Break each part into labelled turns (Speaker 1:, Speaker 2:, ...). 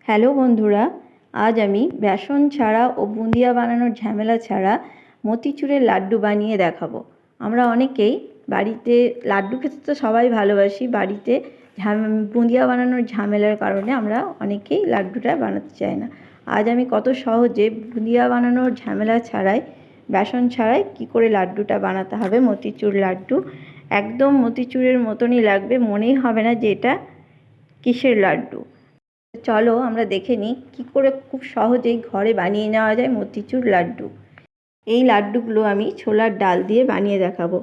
Speaker 1: Hello বন্ধুরা, আজ আমি বেসন ছাড়া ও বুঁদিয়া বানানোর ঝামেলা ছাড়া মতিচুরের লাড্ডু বানিয়ে দেখাবো। আমরা অনেকেই বাড়িতে লাড্ডু খেতে তো সবাই ভালোবাসি, বাড়িতে বুঁদিয়া বানানোর ঝামেলার কারণে আমরা অনেকেই লাড্ডুটা বানাতে চাই না। আজ আমি কত সহজে বুঁদিয়া বানানোর ঝামেলা ছাড়াই, বেসন ছাড়াই কি করে লাড্ডুটা বানাতে হবে, মতিচুর লাড্ডু। একদম মতিচুরের মতনই লাগবে, মনেই হবে না যে এটা কিসের লাড্ডু। চলো আমরা দেখে নিই কী করে খুব সহজেই ঘরে বানিয়ে নেওয়া যায় মতিচুর লাড্ডু। এই লাড্ডুগুলো আমি ছোলার ডাল দিয়ে বানিয়ে দেখাবো।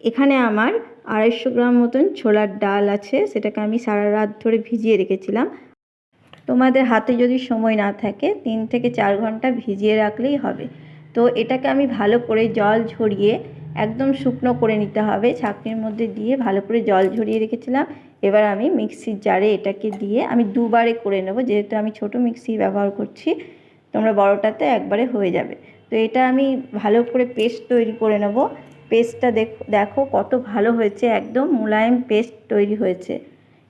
Speaker 1: এখানে আমার 250 গ্রাম মতন ছোলার ডাল আছে, সেটাকে আমি সারা রাত ধরে ভিজিয়ে রেখেছিলাম। তোমাদের হাতে যদি সময় না থাকে 3 থেকে 4 ঘন্টা ভিজিয়ে রাখলেই হবে। তো এটাকে আমি ভালো করে জল ঝরিয়ে একদম শুকনো করে নিতে হবে, ছাঁকনির মধ্যে দিয়ে ভালো করে জল ঝরিয়ে রেখেছিলাম। এবার আমি মিক্সির জারে এটাকে দিয়ে আমি দুবারে করে নেব, যেহেতু আমি ছোট মিক্সি ব্যবহার করছি, তোমরা বড়টাতে একবারে হয়ে যাবে। তো এটা আমি ভালো করে পেস্ট তৈরি করে নেব। পেস্টটা দেখো কত ভালো হয়েছে, একদম মোলায়েম পেস্ট তৈরি হয়েছে।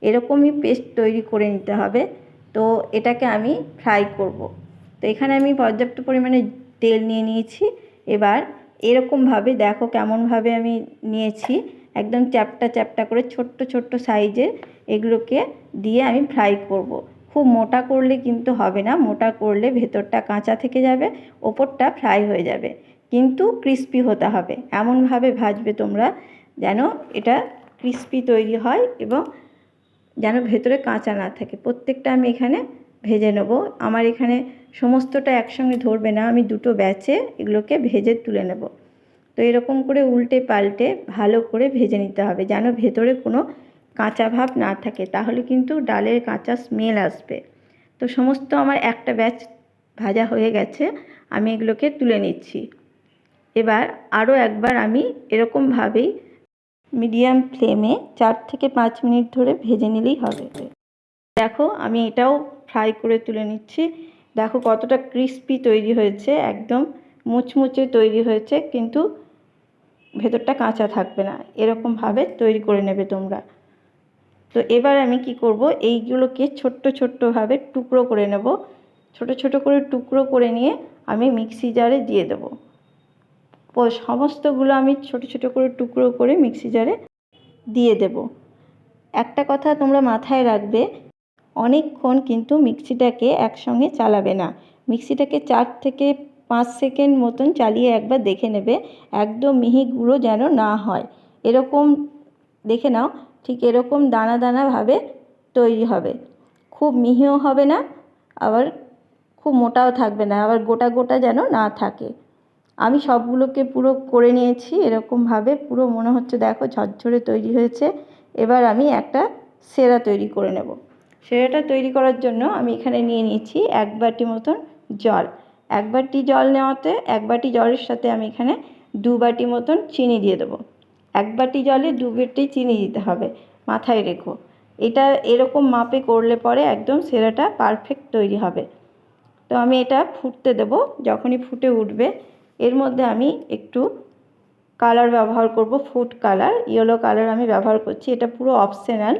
Speaker 1: এরকমই পেস্ট তৈরি করে নিতে হবে। তো এটাকে আমি ফ্রাই করব। তো এখানে আমি পর্যাপ্ত পরিমাণে তেল নিয়ে নিয়েছি। এবার এরকমভাবে দেখো কেমনভাবে আমি নিয়েছি, একদম চ্যাপ্টা চ্যাপ্টা করে ছোট্ট ছোট্ট সাইজের এগুলোকে দিয়ে আমি ফ্রাই করব। খুব মোটা করলে কিন্তু হবে না, মোটা করলে ভেতরটা কাঁচা থেকে যাবে, ওপরটা ফ্রাই হয়ে যাবে, কিন্তু ক্রিস্পি হতে হবে। এমনভাবে ভাজবে তোমরা যেন এটা ক্রিস্পি তৈরি হয় এবং যেন ভেতরে কাঁচা না থাকে। প্রত্যেকটা আমি এখানে ভেজে নেব। আমার এখানে সমস্তটা একসঙ্গে ধরবে না, আমি দুটো ব্যাচে এগুলোকে ভেজে তুলে নেব। তো এরকম করে উল্টে পাল্টে ভালো করে ভেজে নিতে হবে, যেন ভেতরে কোনো কাঁচা ভাব না থাকে, তাহলে কিন্তু ডালের কাঁচা স্মেল আসবে। তো সমস্ত আমার একটা ব্যাচ ভাজা হয়ে গেছে, আমি এগুলোকে তুলে নিচ্ছি। এবার আরও একবার আমি এরকমভাবেই মিডিয়াম ফ্লেমে 4 থেকে 5 মিনিট ধরে ভেজে নিলেই হবে। দেখো আমি এটাও ফ্রাই করে তুলে নিচ্ছি। দেখো কতটা ক্রিস্পি তৈরি হয়েছে, একদম মুচমুচে তৈরি হয়েছে, কিন্তু ভেতরটা কাঁচা থাকবে না। এরকমভাবে তৈরি করে নেবে তোমরা। তো এবার আমি কি করব, এইগুলোকে ছোট্ট ছোট্টভাবে টুকরো করে নেব। ছোট ছোট করে টুকরো করে নিয়ে আমি মিক্সি জারে দিয়ে দেবো। সমস্তগুলো আমি ছোট ছোট করে টুকরো করে মিক্সি জারে দিয়ে দেব। একটা কথা তোমরা মাথায় রাখবে, অনেকক্ষণ কিন্তু মিক্সিটাকে একসঙ্গে চালাবে না। মিক্সিটাকে 4 থেকে 5 সেকেন্ড মতন চালিয়ে একবার দেখে নেবে, একদম মিহি গুঁড়ো যেন না হয়। এরকম দেখে নাও, ঠিক এরকম দানা দানাভাবে তৈরি হবে। খুব মিহিও হবে না, আবার খুব মোটাও থাকবে না, আবার গোটা গোটা যেন না থাকে। আমি সবগুলোকে পুরো করে নিয়েছি এরকমভাবে, পুরো মনে হচ্ছে দেখো ঝরঝরে তৈরি হয়েছে। এবার আমি একটা সেরা তৈরি করে নেব। সেরাটা তৈরি করার জন্য আমি এখানে নিয়ে নিয়েছি 1 বাটি মতন জল। 1 বাটি জল নেওয়াতে 1 বাটি জলের সাথে আমি এখানে 2 বাটি মতন চিনি দিয়ে দেবো। 1 বাটি জলে 2 বাটি চিনি দিতে হবে, মাথায় রেখো। এটা এরকম মাপে করলে পরে একদম সেরাটা পারফেক্ট তৈরি হবে। তো আমি এটা ফুটতে দেব। যখনই ফুটে উঠবে এর মধ্যে আমি একটু কালার ব্যবহার করব, ফুড কালার, ইয়েলো কালার আমি ব্যবহার করছি। এটা পুরো অপশনাল,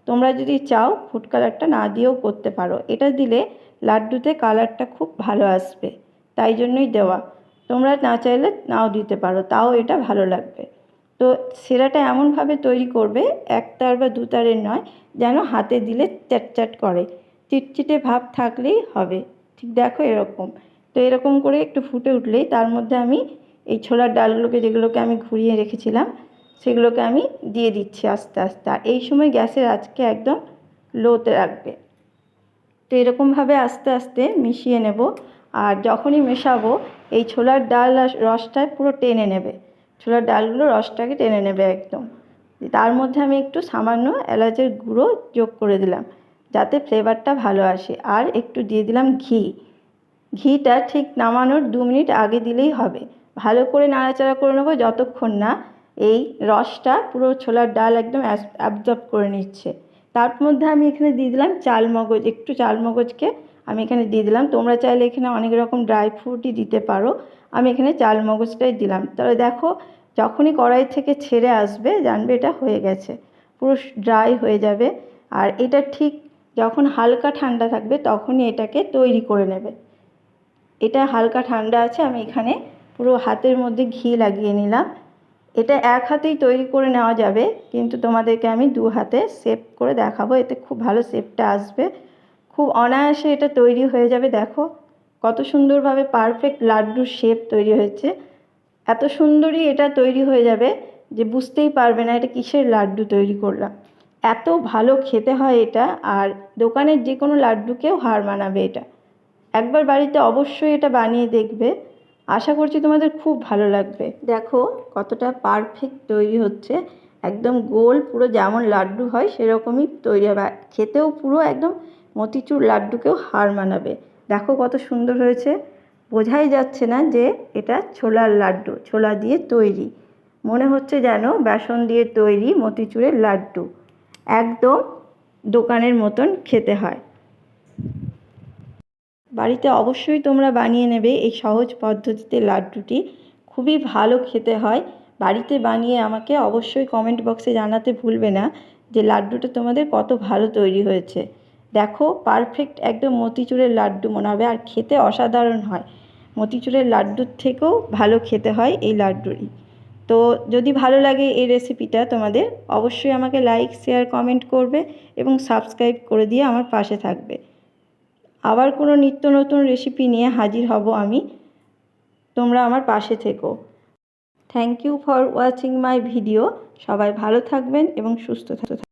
Speaker 1: তোমরা যদি চাও ফুড কালারটা না দিয়েও করতে পারো। এটা দিলে লাড্ডুতে কালারটা খুব ভালো আসবে, তাই জন্যই দেওয়া। তোমরা না চাইলে নাও দিতে পারো, তাও এটা ভালো লাগবে। তো সেরাটা এমনভাবে তৈরি করবে, 1 তার বা 2 তারের নয়, যেন হাতে দিলে চ্যাটচ্যাট করে, চিটচিটে ভাব থাকলেই হবে। ঠিক দেখো এরকম। তো এরকম করে একটু ফুটে উঠলেই তার মধ্যে আমি এই ছোলার ডালগুলোকে, যেগুলোকে আমি ঘুরিয়ে রেখেছিলাম, সেগুলোকে আমি দিয়ে দিচ্ছি আস্তে আস্তে। আর এই সময় গ্যাসের আঁচকে একদম লোতে রাখবে। তো এরকমভাবে আস্তে আস্তে মিশিয়ে নেব। আর যখনই মেশাবো এই ছোলার ডাল আর রসটা পুরো টেনে নেবে, ছোলার ডালগুলো রসটাকে টেনে নেবে একদম। তার মধ্যে আমি একটু সামান্য এলাচের গুঁড়ো যোগ করে দিলাম, যাতে ফ্লেভারটা ভালো আসে। আর একটু দিয়ে দিলাম ঘি। ঘিটা ঠিক নামানোর 2 মিনিট আগে দিলেই হবে। ভালো করে নাড়াচাড়া করে নেবো যতক্ষণ না এই রসটা পুরো ছোলার ডাল একদম অ্যাবজর্ব করে নিচ্ছে। তার মধ্যে আমি এখানে দিয়ে দিলাম চালমগজ, একটু চালমগজকে আমি এখানে দিয়ে দিলাম। তোমরা চাইলে এখানে অনেক রকম ড্রাই ফ্রুটই দিতে পারো, আমি এখানে চালমগজটাই দিলাম। তাহলে দেখো যখনই কড়াই থেকে ছেড়ে আসবে জানবে এটা হয়ে গেছে, পুরো ড্রাই হয়ে যাবে। আর এটা ঠিক যখন হালকা ঠান্ডা থাকবে তখনই এটাকে তৈরি করে নেবে। এটা হালকা ঠান্ডা আছে, আমি এখানে পুরো হাতের মধ্যে ঘি লাগিয়ে নিলাম। এটা এক হাতেই তৈরি করে নেওয়া যাবে, কিন্তু তোমাদেরকে আমি দু হাতে শেপ করে দেখাবো, এতে খুব ভালো শেপটা আসবে। খুব অনায়াসে এটা তৈরি হয়ে যাবে। দেখো কত সুন্দরভাবে পারফেক্ট লাড্ডুর শেপ তৈরি হয়েছে। এত সুন্দরই এটা তৈরি হয়ে যাবে যে বুঝতেই পারবে না এটা কিসের লাড্ডু তৈরি করলাম। এত ভালো খেতে হয় এটা, আর দোকানের যে কোনো লাড্ডুকেও হার মানাবে এটা। একবার বাড়িতে অবশ্যই এটা বানিয়ে দেখবে, আশা করছি তোমাদের খুব ভালো লাগবে। দেখো কতটা পারফেক্ট তৈরি হচ্ছে, একদম গোল, পুরো যেমন লাড্ডু হয় সেরকমই তৈরি হবে। খেতেও পুরো একদম মতিচুর লাড্ডুকেও হার মানাবে। দেখো কত সুন্দর হয়েছে, বোঝাই যাচ্ছে না যে এটা ছোলার লাড্ডু, ছোলা দিয়ে তৈরি। মনে হচ্ছে যেন বেসন দিয়ে তৈরি মতিচুরের লাড্ডু, একদম দোকানের মতন খেতে হয়। বাড়িতে অবশ্যই তোমরা বানিয়ে নেবে এই সহজ পদ্ধতিতে লাড্ডুটি, খুবই ভালো খেতে হয়। বাড়িতে বানিয়ে আমাকে অবশ্যই কমেন্ট বক্সে জানাতে ভুলবে না যে লাড্ডুটা তোমাদের কত ভালো তৈরি হয়েছে। দেখো পারফেক্ট একদম মতিচুরের লাড্ডু মনে হবে, আর খেতে অসাধারণ হয়। মতিচুরের লাড্ডুর থেকেও ভালো খেতে হয় এই লাড্ডুটি। তো যদি ভালো লাগে এই রেসিপিটা তোমাদের, অবশ্যই আমাকে লাইক, শেয়ার, কমেন্ট করবে এবং সাবস্ক্রাইব করে দিয়ে আমার পাশে থাকবে। আবার কোনো নিত্য নতুন রেসিপি নিয়ে হাজির হব আমি, তোমরা আমার পাশে থেকো। Thank you for watching my video. সবাই ভালো থাকবেন এবং সুস্থ থাকবেন।